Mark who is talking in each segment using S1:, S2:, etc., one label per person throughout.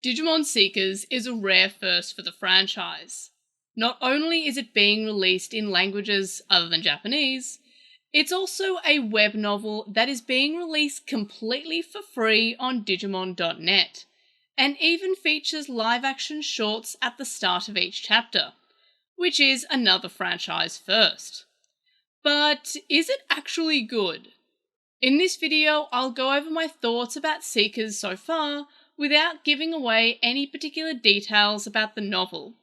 S1: Digimon Seekers is a rare first for the franchise. Not only is it being released in languages other than Japanese, it's also a web novel that is being released completely for free on Digimon.net, and even features live-action shorts at the start of each chapter, which is another franchise first. But is it actually good? In this video, I'll go over my thoughts about Seekers so far, without giving away any particular details about the novel.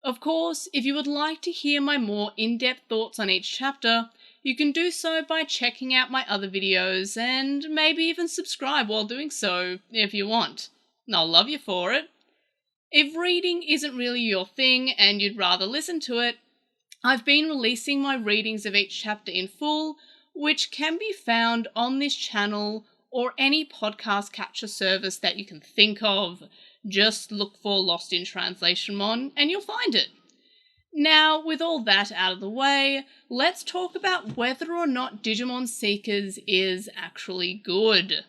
S1: Of course, if you would like to hear my more in-depth thoughts on each chapter, you can do so by checking out my other videos and maybe even subscribe while doing so if you want. I'll love you for it. If reading isn't really your thing and you'd rather listen to it, I've been releasing my readings of each chapter in full, which can be found on this channel or any podcast capture service that you can think of. Just look for LostinTranslationmon and you'll find it. Now, with all that out of the way, let's talk about whether or not Digimon Seekers is actually good.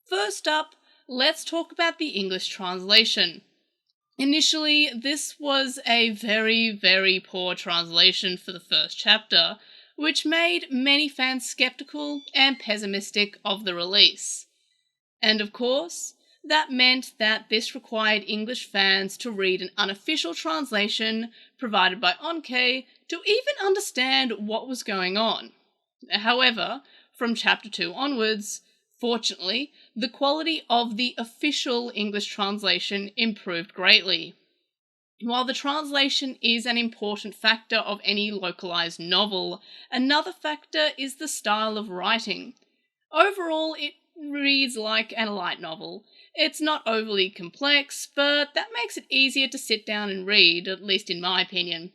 S1: First up, let's talk about the English translation. Initially, this was a very, very poor translation for the first chapter, which made many fans skeptical and pessimistic of the release. And of course, that meant that this required English fans to read an unofficial translation provided by Onkei to even understand what was going on. However, from chapter 2 onwards, fortunately, the quality of the official English translation improved greatly. While the translation is an important factor of any localized novel, another factor is the style of writing. Overall, it reads like a light novel. It's not overly complex, but that makes it easier to sit down and read, at least in my opinion.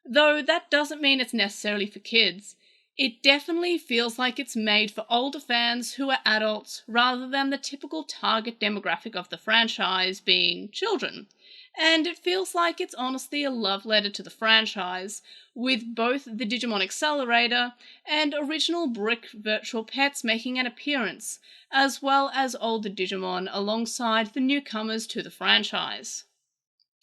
S1: Though that doesn't mean it's necessarily for kids. It definitely feels like it's made for older fans who are adults rather than the typical target demographic of the franchise being children. And it feels like it's honestly a love letter to the franchise, with both the Digimon Accelerator and original Brick virtual pets making an appearance, as well as older Digimon alongside the newcomers to the franchise.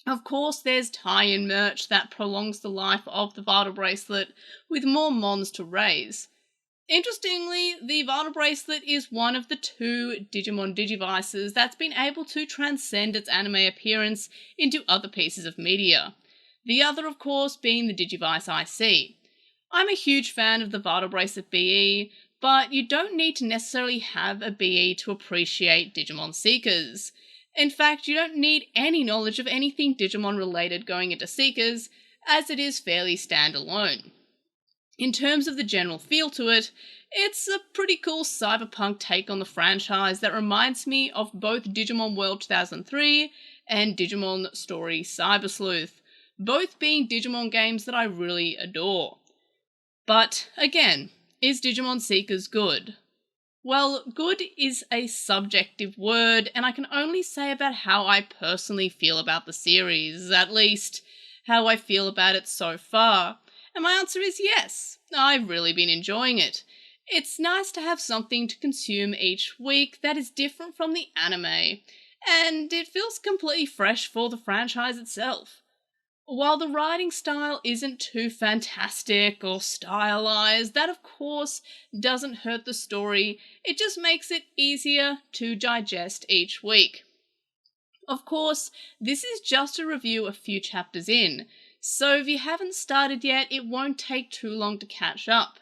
S1: Of course, there's tie-in merch that prolongs the life of the Vital Bracelet, with more mons to raise. Interestingly, the Vital Bracelet is one of the 2 Digimon Digivices that's been able to transcend its anime appearance into other pieces of media. The other, of course, being the Digivice IC. I'm a huge fan of the Vital Bracelet BE, but you don't need to necessarily have a BE to appreciate Digimon Seekers. In fact, you don't need any knowledge of anything Digimon related going into Seekers, as it is fairly standalone. In terms of the general feel to it, it's a pretty cool cyberpunk take on the franchise that reminds me of both Digimon World 2003 and Digimon Story Cyber Sleuth, both being Digimon games that I really adore. But again, is Digimon Seekers good? Well, good is a subjective word, and I can only say about how I personally feel about the series, at least how I feel about it so far. And my answer is yes, I've really been enjoying it. It's nice to have something to consume each week that is different from the anime, and it feels completely fresh for the franchise itself. While the writing style isn't too fantastic or stylized, that of course doesn't hurt the story, it just makes it easier to digest each week. Of course, this is just a review a few chapters in, so if you haven't started yet, it won't take too long to catch up.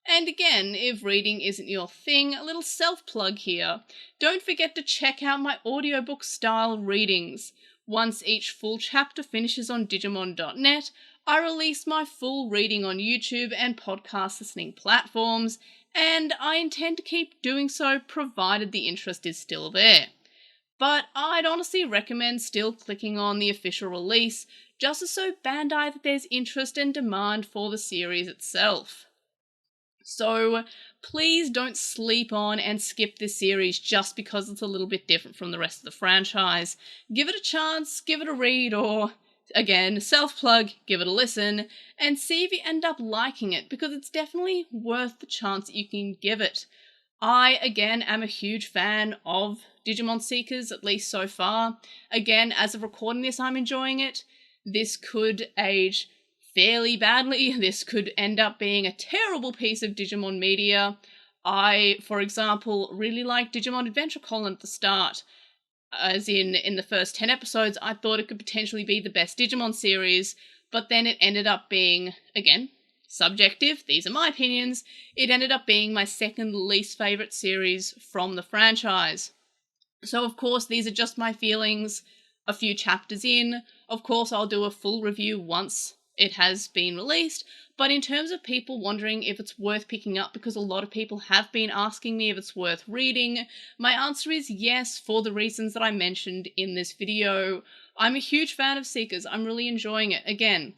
S1: And again, if reading isn't your thing, a little self-plug here. Don't forget to check out my audiobook-style readings. Once each full chapter finishes on Digimon.net, I release my full reading on YouTube and podcast listening platforms, and I intend to keep doing so provided the interest is still there. But I'd honestly recommend still clicking on the official release, just to show Bandai that there's interest and demand for the series itself. So please don't sleep on and skip this series just because it's a little bit different from the rest of the franchise. Give it a chance, give it a read, or, again, self-plug, give it a listen, and see if you end up liking it, because it's definitely worth the chance that you can give it. I, again, am a huge fan of Digimon Seekers, at least so far. Again, as of recording this, I'm enjoying it. This could age fairly badly. This could end up being a terrible piece of Digimon media. I, for example, really liked Digimon Adventure Column at the start. As in the first 10 episodes, I thought it could potentially be the best Digimon series, but then it ended up being, again, subjective, these are my opinions, it ended up being my second least favourite series from the franchise. So of course, these are just my feelings a few chapters in. Of course, I'll do a full review once it has been released, but in terms of people wondering if it's worth picking up, because a lot of people have been asking me if it's worth reading, my answer is yes, for the reasons that I mentioned in this video. I'm a huge fan of Seekers, I'm really enjoying it. Again,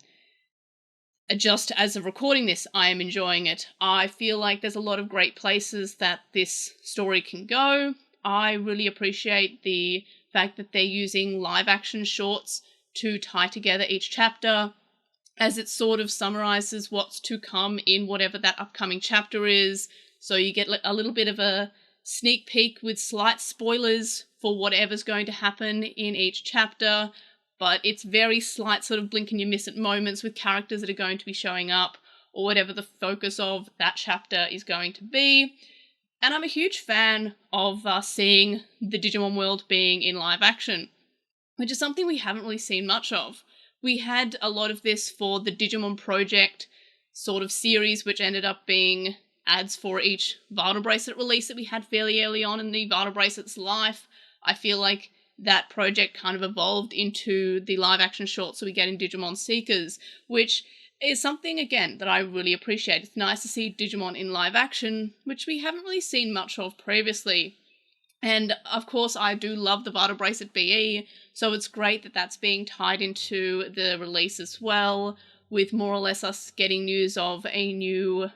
S1: just as of recording this, I am enjoying it. I feel like there's a lot of great places that this story can go. I really appreciate the fact that they're using live action shorts to tie together each chapter, as it sort of summarizes what's to come in whatever that upcoming chapter is. So you get a little bit of a sneak peek with slight spoilers for whatever's going to happen in each chapter, but it's very slight sort of blink and you miss it moments with characters that are going to be showing up, or whatever the focus of that chapter is going to be. And I'm a huge fan of seeing the Digimon world being in live action, which is something we haven't really seen much of. We had a lot of this for the Digimon Project sort of series, which ended up being ads for each Vital Bracelet release that we had fairly early on in the Vital Bracelet's life. I feel like that project kind of evolved into the live action shorts that we get in Digimon Seekers, which is something, again, that I really appreciate. It's nice to see Digimon in live action, which we haven't really seen much of previously. And of course, I do love the Vital Bracelet BE, so it's great that that's being tied into the release as well, with more or less us getting news of a new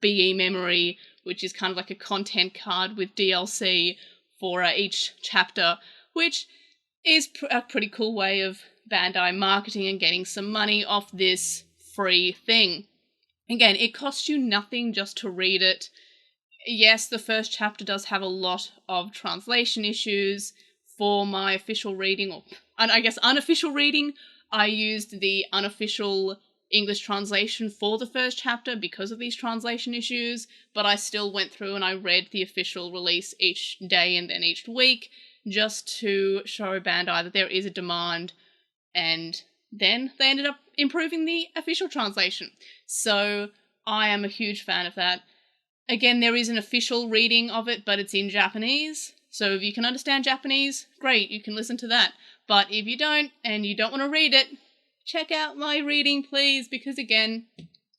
S1: BE memory, which is kind of like a content card with DLC for each chapter, which is a pretty cool way of Bandai marketing and getting some money off this free thing. Again, it costs you nothing just to read it. Yes, the first chapter does have a lot of translation issues. For my official reading, or I guess unofficial reading, I used the unofficial English translation for the first chapter because of these translation issues, but I still went through and I read the official release each day and then each week, just to show Bandai that there is a demand, and then they ended up improving the official translation. So I am a huge fan of that. Again, there is an official reading of it, but it's in Japanese. So if you can understand Japanese, great, you can listen to that. But if you don't, and you don't want to read it, check out my reading, please, because again,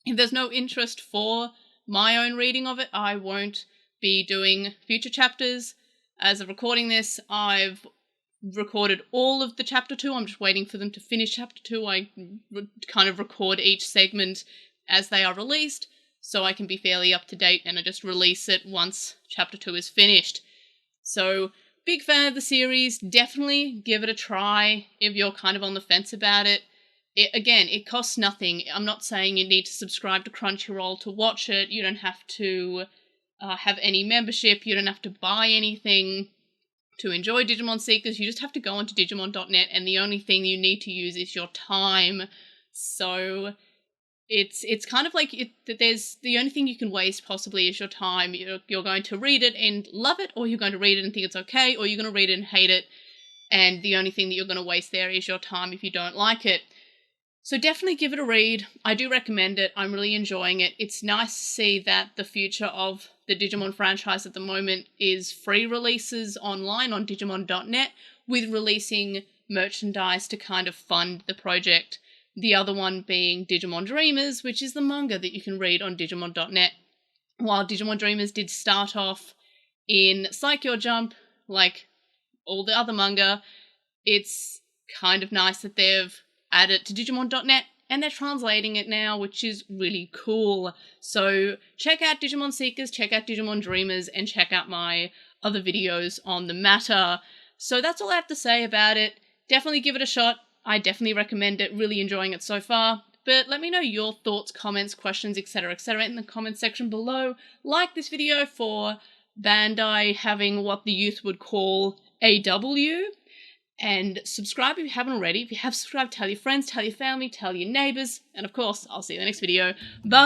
S1: if there's no interest for my own reading of it, I won't be doing future chapters. As of recording this, I've recorded all of the chapter 2. I'm just waiting for them to finish chapter 2. I kind of record each segment as they are released, so I can be fairly up to date, and I just release it once chapter 2 is finished. So, big fan of the series. Definitely give it a try if you're kind of on the fence about it. Again, it costs nothing. I'm not saying you need to subscribe to Crunchyroll to watch it. You don't have to have any membership. You don't have to buy anything to enjoy Digimon Seekers. You just have to go onto Digimon.net, and the only thing you need to use is your time. So it's kind of like there's the only thing you can waste possibly is your time. You're going to read it and love it, or you're going to read it and think it's okay, or you're going to read it and hate it, and the only thing that you're going to waste there is your time if you don't like it. So definitely give it a read. I do recommend it. I'm really enjoying it. It's nice to see that the future of the Digimon franchise at the moment is free releases online on Digimon.net, with releasing merchandise to kind of fund the project. The other one being Digimon Dreamers, which is the manga that you can read on Digimon.net. While Digimon Dreamers did start off in Saikyo Jump, like all the other manga, it's kind of nice that they've added it to Digimon.net, and they're translating it now, which is really cool. So check out Digimon Seekers, check out Digimon Dreamers, and check out my other videos on the matter. So that's all I have to say about it. Definitely give it a shot. I definitely recommend it. Really enjoying it so far. But let me know your thoughts, comments, questions, etc., in the comments section below. Like this video for Bandai having what the youth would call AW. And subscribe if you haven't already. If you have subscribed, tell your friends, tell your family, tell your neighbors. And of course, I'll see you in the next video. Bye!